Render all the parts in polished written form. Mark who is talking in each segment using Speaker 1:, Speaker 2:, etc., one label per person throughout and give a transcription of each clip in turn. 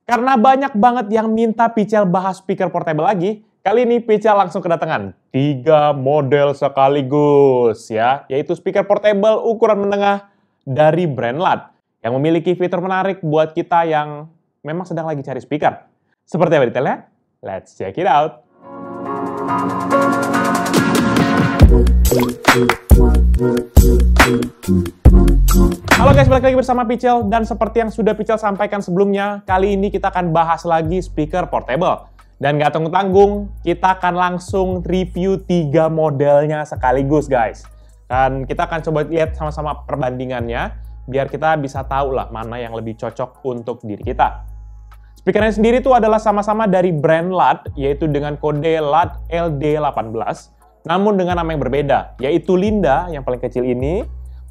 Speaker 1: Karena banyak banget yang minta Pichel bahas speaker portable lagi, kali ini Pichel langsung kedatangan 3 model sekaligus ya, yaitu speaker portable ukuran menengah dari brand LUT yang memiliki fitur menarik buat kita yang memang sedang lagi cari speaker. Seperti apa detailnya? Let's check it out. Halo guys, balik lagi bersama Pichel, dan seperti yang sudah Pichel sampaikan sebelumnya, kali ini kita akan bahas lagi speaker portable. Dan gak tanggung-tanggung, kita akan langsung review 3 modelnya sekaligus guys. Dan kita akan coba lihat sama-sama perbandingannya, biar kita bisa tahu lah mana yang lebih cocok untuk diri kita. Speakernya sendiri itu adalah sama-sama dari brand LUT, yaitu dengan kode LUT LD18, namun dengan nama yang berbeda, yaitu Linda yang paling kecil ini,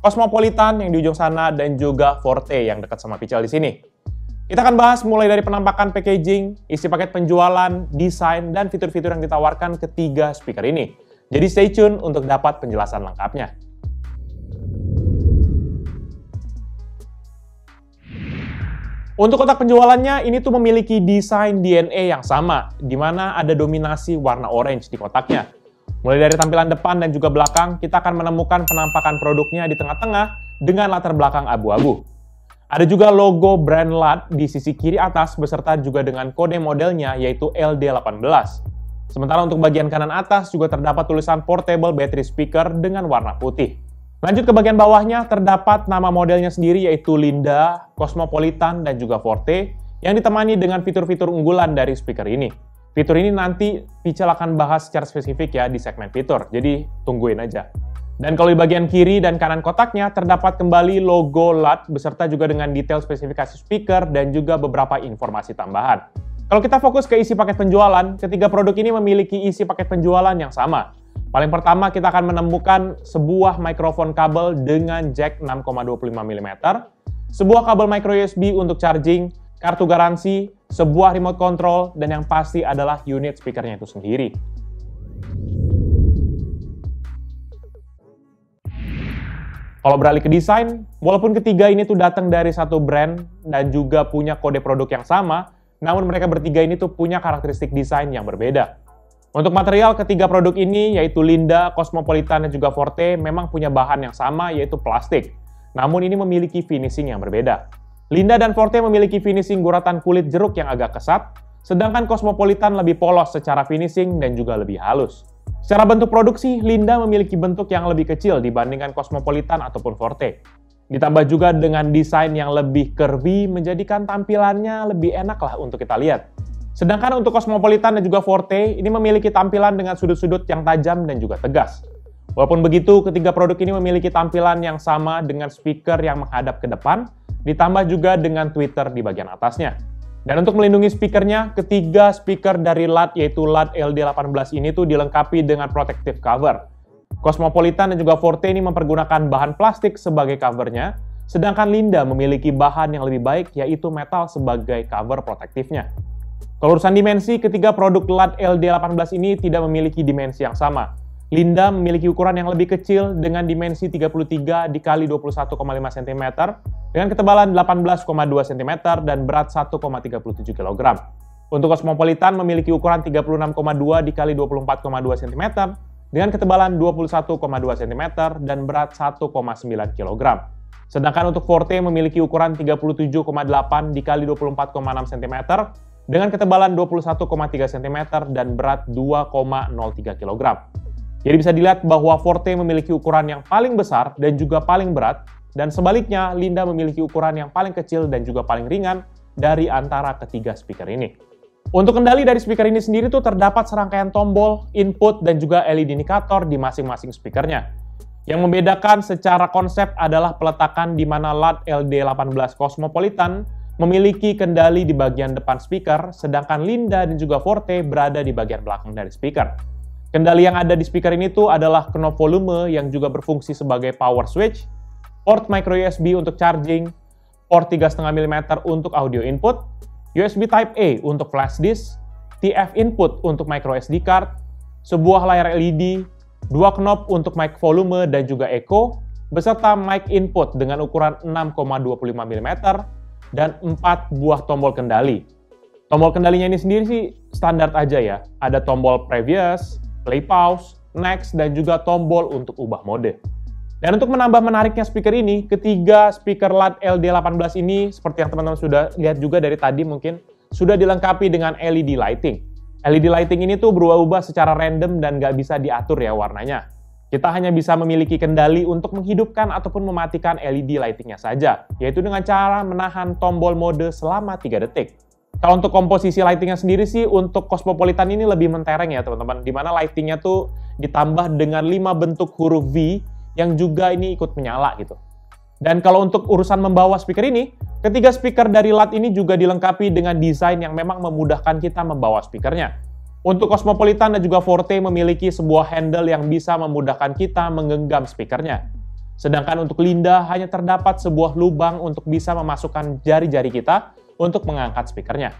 Speaker 1: Cosmopolitan yang di ujung sana, dan juga Forte yang dekat sama Pichel di sini. Kita akan bahas mulai dari penampakan packaging, isi paket penjualan, desain, dan fitur-fitur yang ditawarkan ketiga speaker ini. Jadi stay tune untuk dapat penjelasan lengkapnya. Untuk kotak penjualannya, ini tuh memiliki desain DNA yang sama, di mana ada dominasi warna orange di kotaknya. Mulai dari tampilan depan dan juga belakang, kita akan menemukan penampakan produknya di tengah-tengah dengan latar belakang abu-abu. Ada juga logo brand LUT di sisi kiri atas beserta juga dengan kode modelnya yaitu LD18. Sementara untuk bagian kanan atas juga terdapat tulisan Portable Battery Speaker dengan warna putih. Lanjut ke bagian bawahnya, terdapat nama modelnya sendiri yaitu Linda, Cosmopolitan, dan juga Forte yang ditemani dengan fitur-fitur unggulan dari speaker ini. Fitur ini nanti Pichel akan bahas secara spesifik ya di segmen fitur, jadi tungguin aja. Dan kalau di bagian kiri dan kanan kotaknya terdapat kembali logo LUT beserta juga dengan detail spesifikasi speaker dan juga beberapa informasi tambahan. Kalau kita fokus ke isi paket penjualan, ketiga produk ini memiliki isi paket penjualan yang sama. Paling pertama kita akan menemukan sebuah mikrofon kabel dengan jack 6,25 mm, sebuah kabel micro USB untuk charging, kartu garansi, sebuah remote control, dan yang pasti adalah unit speakernya itu sendiri. Kalau beralih ke desain, walaupun ketiga ini tuh datang dari satu brand dan juga punya kode produk yang sama, namun mereka bertiga ini tuh punya karakteristik desain yang berbeda. Untuk material, ketiga produk ini yaitu Linda, Cosmopolitan, dan juga Forte memang punya bahan yang sama yaitu plastik. Namun ini memiliki finishing yang berbeda. Linda dan Forte memiliki finishing guratan kulit jeruk yang agak kesat, sedangkan Cosmopolitan lebih polos secara finishing dan juga lebih halus. Secara bentuk produksi, Linda memiliki bentuk yang lebih kecil dibandingkan Cosmopolitan ataupun Forte. Ditambah juga dengan desain yang lebih curvy, menjadikan tampilannya lebih enak lah untuk kita lihat. Sedangkan untuk Cosmopolitan dan juga Forte, ini memiliki tampilan dengan sudut-sudut yang tajam dan juga tegas. Walaupun begitu, ketiga produk ini memiliki tampilan yang sama dengan speaker yang menghadap ke depan, ditambah juga dengan tweeter di bagian atasnya. Dan untuk melindungi speakernya, ketiga speaker dari LUT yaitu LUT LD18 ini tuh dilengkapi dengan protective cover. Cosmopolitan dan juga Forte ini mempergunakan bahan plastik sebagai covernya, sedangkan Linda memiliki bahan yang lebih baik yaitu metal sebagai cover protektifnya. Kalau urusan dimensi, ketiga produk LUT LD18 ini tidak memiliki dimensi yang sama. Linda memiliki ukuran yang lebih kecil dengan dimensi 33 x 21,5 cm dengan ketebalan 18,2 cm dan berat 1,37 kg. Untuk Cosmopolitan memiliki ukuran 36,2 x 24,2 cm dengan ketebalan 21,2 cm dan berat 1,9 kg. Sedangkan untuk Forte memiliki ukuran 37,8 x 24,6 cm dengan ketebalan 21,3 cm dan berat 2,03 kg. Jadi bisa dilihat bahwa Forte memiliki ukuran yang paling besar dan juga paling berat, dan sebaliknya Linda memiliki ukuran yang paling kecil dan juga paling ringan dari antara ketiga speaker ini. Untuk kendali dari speaker ini sendiri tuh terdapat serangkaian tombol, input, dan juga LED indikator di masing-masing speakernya. Yang membedakan secara konsep adalah peletakan di mana LUT LD18 Cosmopolitan memiliki kendali di bagian depan speaker, sedangkan Linda dan juga Forte berada di bagian belakang dari speaker. Kendali yang ada di speaker ini tuh adalah knob volume yang juga berfungsi sebagai power switch, port micro USB untuk charging, port 3,5 mm untuk audio input, USB Type A untuk flash disk, TF input untuk micro SD card, sebuah layar LED, 2 knob untuk mic volume dan juga echo, beserta mic input dengan ukuran 6,25 mm dan 4 buah tombol kendali. Tombol kendalinya ini sendiri sih standar aja ya. Ada tombol previous, play pause, next, dan juga tombol untuk ubah mode. Dan untuk menambah menariknya speaker ini, ketiga speaker LUT LD18 ini, seperti yang teman-teman sudah lihat juga dari tadi mungkin, sudah dilengkapi dengan LED lighting. LED lighting ini tuh berubah-ubah secara random dan nggak bisa diatur ya warnanya. Kita hanya bisa memiliki kendali untuk menghidupkan ataupun mematikan LED lightingnya saja, yaitu dengan cara menahan tombol mode selama 3 detik. Kalau untuk komposisi lightingnya sendiri sih, untuk Cosmopolitan ini lebih mentereng ya teman-teman, dimana lightingnya tuh ditambah dengan 5 bentuk huruf V yang juga ini ikut menyala gitu. Dan kalau untuk urusan membawa speaker ini, ketiga speaker dari LUT ini juga dilengkapi dengan desain yang memang memudahkan kita membawa speakernya. Untuk Cosmopolitan dan juga Forte memiliki sebuah handle yang bisa memudahkan kita menggenggam speakernya. Sedangkan untuk Linda hanya terdapat sebuah lubang untuk bisa memasukkan jari-jari kita untuk mengangkat speakernya.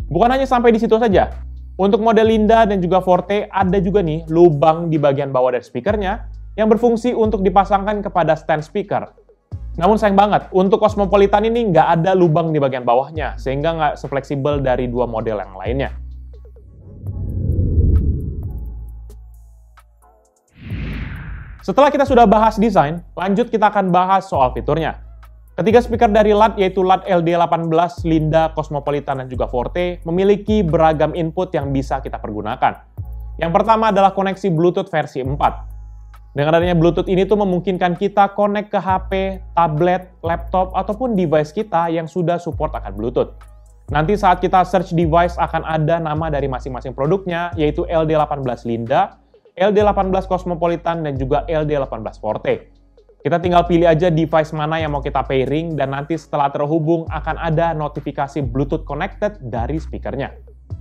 Speaker 1: Bukan hanya sampai di situ saja. Untuk model Linda dan juga Forte ada juga nih lubang di bagian bawah dari speakernya yang berfungsi untuk dipasangkan kepada stand speaker. Namun sayang banget, untuk Cosmopolitan ini nggak ada lubang di bagian bawahnya, sehingga nggak sefleksibel dari dua model yang lainnya. Setelah kita sudah bahas desain, lanjut kita akan bahas soal fiturnya. Ketiga speaker dari LUT yaitu LUT LD18, Linda, Cosmopolitan, dan juga Forte memiliki beragam input yang bisa kita pergunakan. Yang pertama adalah koneksi Bluetooth versi 4. Dengan adanya Bluetooth ini tuh memungkinkan kita connect ke HP, tablet, laptop, ataupun device kita yang sudah support akan Bluetooth. Nanti saat kita search device akan ada nama dari masing-masing produknya, yaitu LD18 Linda, LD18 Cosmopolitan, dan juga LD18 Forte. Kita tinggal pilih aja device mana yang mau kita pairing, dan nanti setelah terhubung akan ada notifikasi Bluetooth connected dari speakernya.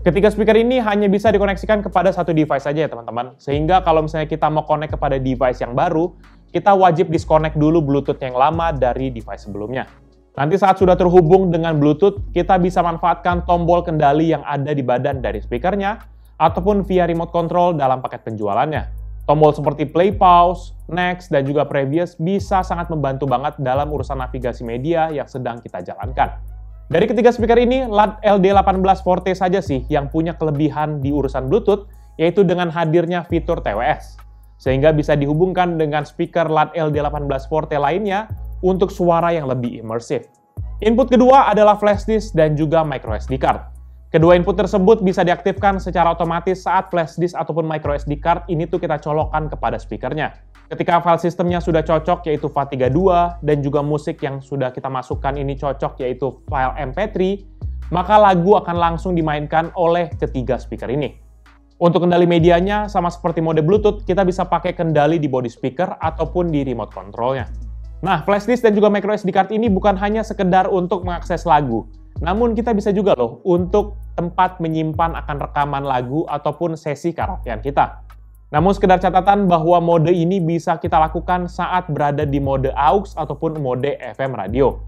Speaker 1: Ketiga speaker ini hanya bisa dikoneksikan kepada satu device saja ya teman-teman, sehingga kalau misalnya kita mau connect kepada device yang baru, kita wajib disconnect dulu Bluetooth yang lama dari device sebelumnya. Nanti saat sudah terhubung dengan Bluetooth, kita bisa manfaatkan tombol kendali yang ada di badan dari speakernya, ataupun via remote control dalam paket penjualannya. Tombol seperti play pause, next, dan juga previous bisa sangat membantu banget dalam urusan navigasi media yang sedang kita jalankan. Dari ketiga speaker ini, LUT LD18 Forte saja sih yang punya kelebihan di urusan Bluetooth, yaitu dengan hadirnya fitur TWS. Sehingga bisa dihubungkan dengan speaker LUT LD18 Forte lainnya untuk suara yang lebih imersif. Input kedua adalah flash disk dan juga microSD card. Kedua input tersebut bisa diaktifkan secara otomatis saat flash disk ataupun microSD card ini tuh kita colokkan kepada speakernya. Ketika file sistemnya sudah cocok yaitu FAT32 dan juga musik yang sudah kita masukkan ini cocok yaitu file MP3, maka lagu akan langsung dimainkan oleh ketiga speaker ini. Untuk kendali medianya, sama seperti mode Bluetooth, kita bisa pakai kendali di body speaker ataupun di remote controlnya. Nah, flash disk dan juga microSD card ini bukan hanya sekedar untuk mengakses lagu, namun kita bisa juga loh untuk tempat menyimpan akan rekaman lagu ataupun sesi karaokean kita. Namun sekedar catatan bahwa mode ini bisa kita lakukan saat berada di mode AUX ataupun mode FM radio.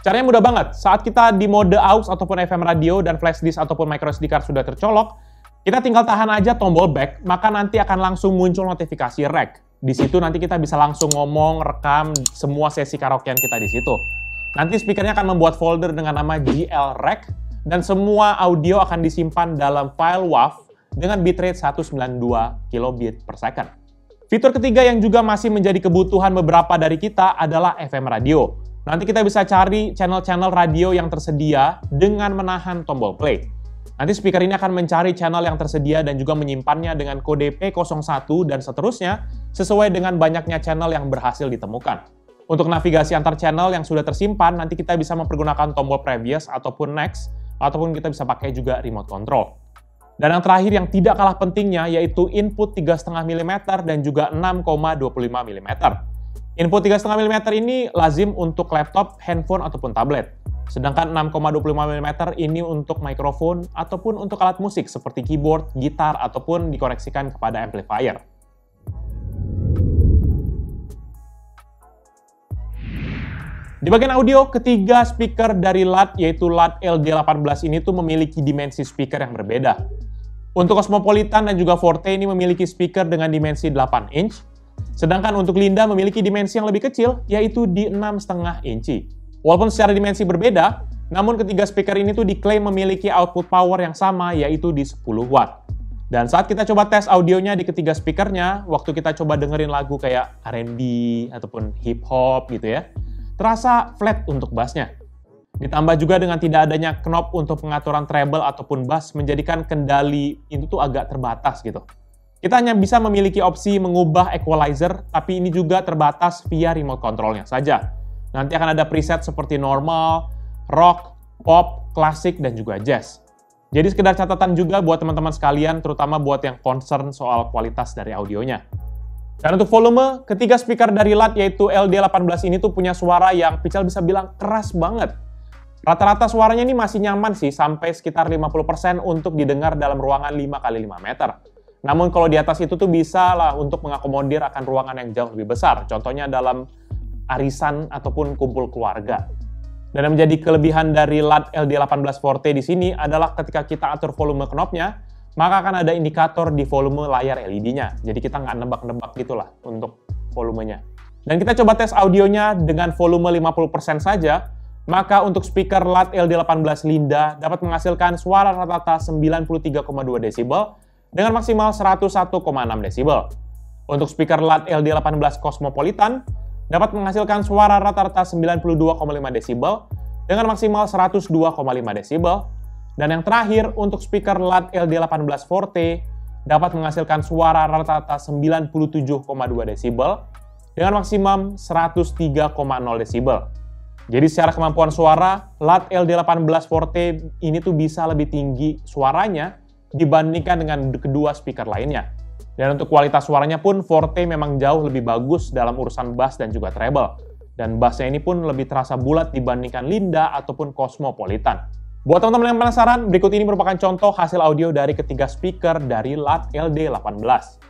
Speaker 1: Caranya mudah banget, saat kita di mode AUX ataupun FM radio dan flash disk ataupun microSD card sudah tercolok, kita tinggal tahan aja tombol back, maka nanti akan langsung muncul notifikasi rec. Di situ nanti kita bisa langsung ngomong, rekam semua sesi karaokean kita di situ. Nanti speakernya akan membuat folder dengan nama GL Rec, dan semua audio akan disimpan dalam file WAV dengan bitrate 192 kilobit per second. Fitur ketiga yang juga masih menjadi kebutuhan beberapa dari kita adalah FM radio. Nanti kita bisa cari channel-channel radio yang tersedia dengan menahan tombol play. Nanti speaker ini akan mencari channel yang tersedia dan juga menyimpannya dengan kode P01 dan seterusnya sesuai dengan banyaknya channel yang berhasil ditemukan. Untuk navigasi antar channel yang sudah tersimpan, nanti kita bisa mempergunakan tombol previous ataupun next, ataupun kita bisa pakai juga remote control. Dan yang terakhir yang tidak kalah pentingnya yaitu input 3,5 mm dan juga 6,25 mm. Input 3,5 mm ini lazim untuk laptop, handphone, ataupun tablet. Sedangkan 6,25 mm ini untuk mikrofon ataupun untuk alat musik seperti keyboard, gitar, ataupun dikoneksikan kepada amplifier. Di bagian audio, ketiga speaker dari LUT yaitu LUT LD18 ini tuh memiliki dimensi speaker yang berbeda. Untuk Cosmopolitan dan juga Forte ini memiliki speaker dengan dimensi 8 inch, sedangkan untuk Linda memiliki dimensi yang lebih kecil yaitu di 6,5 inci. Walaupun secara dimensi berbeda, Namun ketiga speaker ini tuh diklaim memiliki output power yang sama, yaitu di 10 watt. Dan saat kita coba tes audionya di ketiga speakernya, waktu kita coba dengerin lagu kayak R&B ataupun hip hop gitu ya, terasa flat untuk bassnya. Ditambah juga dengan tidak adanya knob untuk pengaturan treble ataupun bass menjadikan kendali itu tuh agak terbatas gitu. Kita hanya bisa memiliki opsi mengubah equalizer, tapi ini juga terbatas via remote controlnya saja. Nanti akan ada preset seperti normal, rock, pop, klasik, dan juga jazz. Jadi sekedar catatan juga buat teman-teman sekalian, terutama buat yang concern soal kualitas dari audionya. Dan untuk volume, ketiga speaker dari LUT yaitu LD18 ini tuh punya suara yang Pical bisa bilang keras banget. Rata-rata suaranya ini masih nyaman sih, sampai sekitar 50% untuk didengar dalam ruangan 5x5 meter. Namun kalau di atas itu tuh bisa lah untuk mengakomodir akan ruangan yang jauh lebih besar, contohnya dalam arisan ataupun kumpul keluarga. Dan yang menjadi kelebihan dari LUT LD18 Forte di sini adalah ketika kita atur volume knobnya, maka akan ada indikator di volume layar LED-nya. Jadi kita nggak nebak-nebak gitulah untuk volumenya. Dan kita coba tes audionya dengan volume 50% saja, maka untuk speaker LUT LD18 Linda dapat menghasilkan suara rata-rata 93,2 desibel dengan maksimal 101,6 desibel. Untuk speaker LUT LD18 Cosmopolitan dapat menghasilkan suara rata-rata 92,5 desibel dengan maksimal 102,5 desibel. Dan yang terakhir, untuk speaker LUT LD18 Forte dapat menghasilkan suara rata-rata 97,2 desibel dengan maksimum 103,0 desibel. Jadi secara kemampuan suara, LUT LD18 Forte ini tuh bisa lebih tinggi suaranya dibandingkan dengan kedua speaker lainnya. Dan untuk kualitas suaranya pun Forte memang jauh lebih bagus dalam urusan bass dan juga treble. Dan bassnya ini pun lebih terasa bulat dibandingkan Linda ataupun Cosmopolitan. Buat teman-teman yang penasaran, berikut ini merupakan contoh hasil audio dari ketiga speaker dari LUT LD18.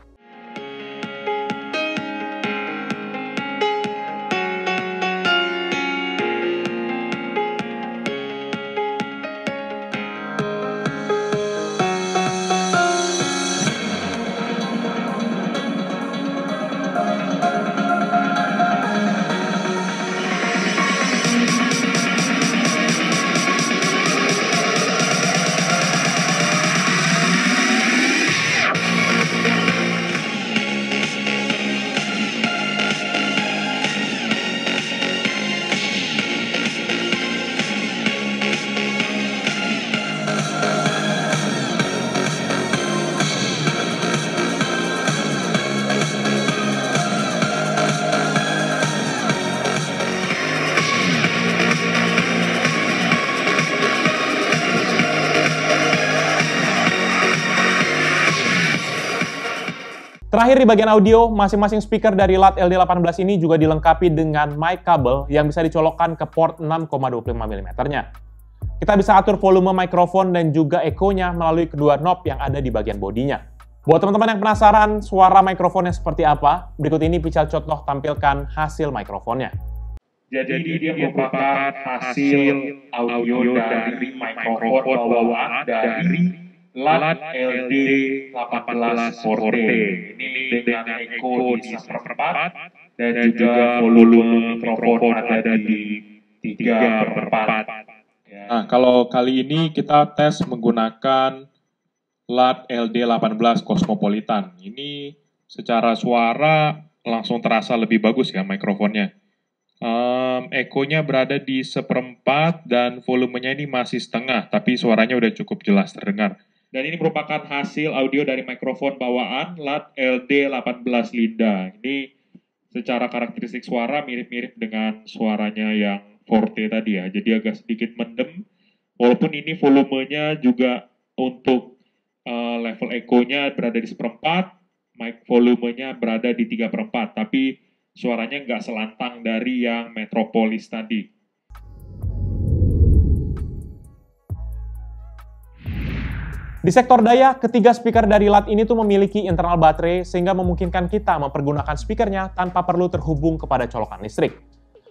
Speaker 1: Terakhir di bagian audio, masing-masing speaker dari LUT LD18 ini juga dilengkapi dengan mic kabel yang bisa dicolokkan ke port 6,25 mm-nya. Kita bisa atur volume mikrofon dan juga echo-nya melalui kedua knob yang ada di bagian bodinya. Buat teman-teman yang penasaran suara mikrofonnya seperti apa, berikut ini Pical contoh tampilkan hasil mikrofonnya.
Speaker 2: Jadi dia merupakan hasil audio dari mikrofon bawaan dari LUT LD18 Forte. Ini dengan echo di 1/4 dan juga volume mikrofon ada di 3/4.
Speaker 3: Nah, kalau kali ini kita tes menggunakan LUT LD18 Cosmopolitan. Ini secara suara langsung terasa lebih bagus ya mikrofonnya. Echo-nya berada di 1/4 dan volumenya ini masih setengah, tapi suaranya udah cukup jelas terdengar. Dan ini merupakan hasil audio dari mikrofon bawaan LUT LD18 Linda. Ini secara karakteristik suara mirip-mirip dengan suaranya yang Forte tadi ya. Jadi agak sedikit mendem. Walaupun ini volumenya juga untuk level echo-nya berada di 1/4, mic volumenya berada di 3/4. Tapi suaranya nggak selantang dari yang Metropolis tadi.
Speaker 1: Di sektor daya, ketiga speaker dari LUT ini tuh memiliki internal baterai sehingga memungkinkan kita mempergunakan speakernya tanpa perlu terhubung kepada colokan listrik.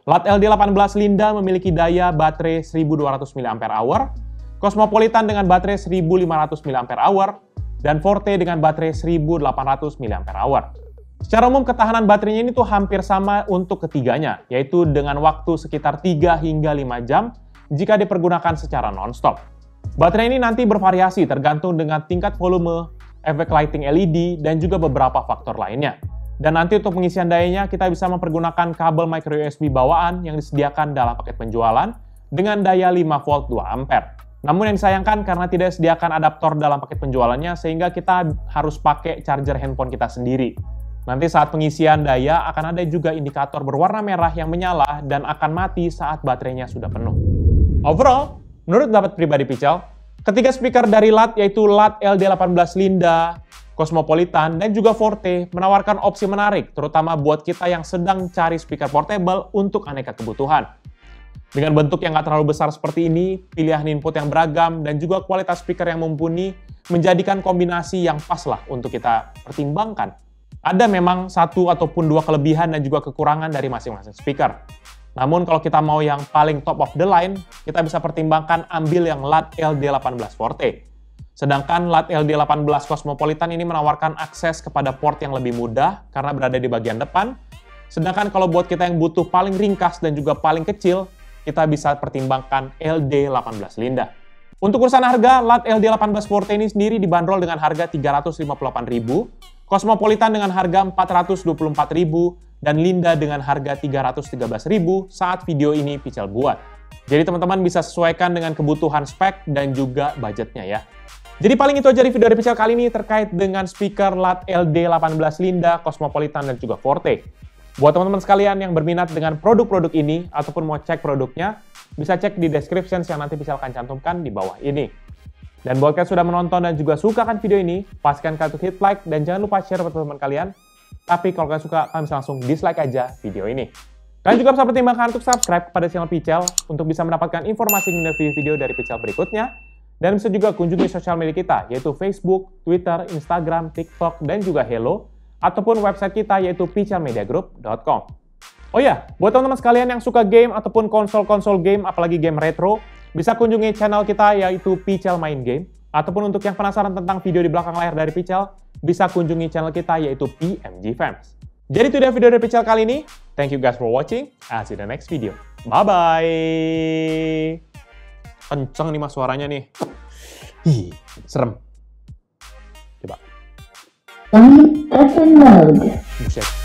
Speaker 1: LUT LD18 Linda memiliki daya baterai 1200 mAh, Cosmopolitan dengan baterai 1500 mAh, dan Forte dengan baterai 1800 mAh. Secara umum ketahanan baterainya ini tuh hampir sama untuk ketiganya, yaitu dengan waktu sekitar 3 hingga 5 jam jika dipergunakan secara non-stop. Baterai ini nanti bervariasi tergantung dengan tingkat volume, efek lighting LED, dan juga beberapa faktor lainnya. Dan nanti untuk pengisian dayanya kita bisa mempergunakan kabel micro USB bawaan yang disediakan dalam paket penjualan dengan daya 5 volt 2 ampere. Namun yang disayangkan karena tidak disediakan adaptor dalam paket penjualannya sehingga kita harus pakai charger handphone kita sendiri. Nanti saat pengisian daya akan ada juga indikator berwarna merah yang menyala dan akan mati saat baterainya sudah penuh. Overall, menurut pendapat pribadi Pichel, ketiga speaker dari LUT yaitu LUT LD18 Linda, Cosmopolitan, dan juga Forte menawarkan opsi menarik terutama buat kita yang sedang cari speaker portable untuk aneka kebutuhan. Dengan bentuk yang nggak terlalu besar seperti ini, pilihan input yang beragam, dan juga kualitas speaker yang mumpuni menjadikan kombinasi yang pas lah untuk kita pertimbangkan. Ada memang satu ataupun dua kelebihan dan juga kekurangan dari masing-masing speaker. Namun kalau kita mau yang paling top of the line, kita bisa pertimbangkan ambil yang LUT LD18 Forte. Sedangkan LUT LD18 Cosmopolitan ini menawarkan akses kepada port yang lebih mudah karena berada di bagian depan. Sedangkan kalau buat kita yang butuh paling ringkas dan juga paling kecil, kita bisa pertimbangkan LD18 Linda. Untuk urusan harga, LUT LD18 Forte ini sendiri dibanderol dengan harga Rp358.000, Cosmopolitan dengan harga Rp424.000, dan Linda dengan harga Rp313.000 saat video ini Pichel buat. Jadi teman-teman bisa sesuaikan dengan kebutuhan spek dan juga budgetnya ya. Jadi paling itu aja review dari Pichel kali ini terkait dengan speaker LUT LD18 Linda, Cosmopolitan, dan juga Forte. Buat teman-teman sekalian yang berminat dengan produk-produk ini ataupun mau cek produknya, bisa cek di description yang nanti Pichel akan cantumkan di bawah ini. Dan buat kalian sudah menonton dan juga suka kan video ini, pastikan kalian untuk hit like dan jangan lupa share ke teman-teman kalian. Tapi kalau kalian suka, kalian bisa langsung dislike aja video ini. Kalian juga bisa pertimbangkan untuk subscribe kepada channel Pichel untuk bisa mendapatkan informasi mengenai video-video dari Pichel berikutnya. Dan bisa juga kunjungi sosial media kita, yaitu Facebook, Twitter, Instagram, TikTok, dan juga Hello, ataupun website kita yaitu pichelmediagroup.com. Oh ya, buat teman-teman sekalian yang suka game ataupun konsol-konsol game, apalagi game retro, bisa kunjungi channel kita yaitu Pichel Main Game. Ataupun untuk yang penasaran tentang video di belakang layar dari Pichel, bisa kunjungi channel kita yaitu PMG Fans. Jadi itu dia video dari Pichel kali ini. Thank you guys for watching. I'll see you in the next video. Bye-bye. Kenceng nih mas suaranya nih. Ih, serem. Coba.
Speaker 4: Open mode.
Speaker 1: Buset.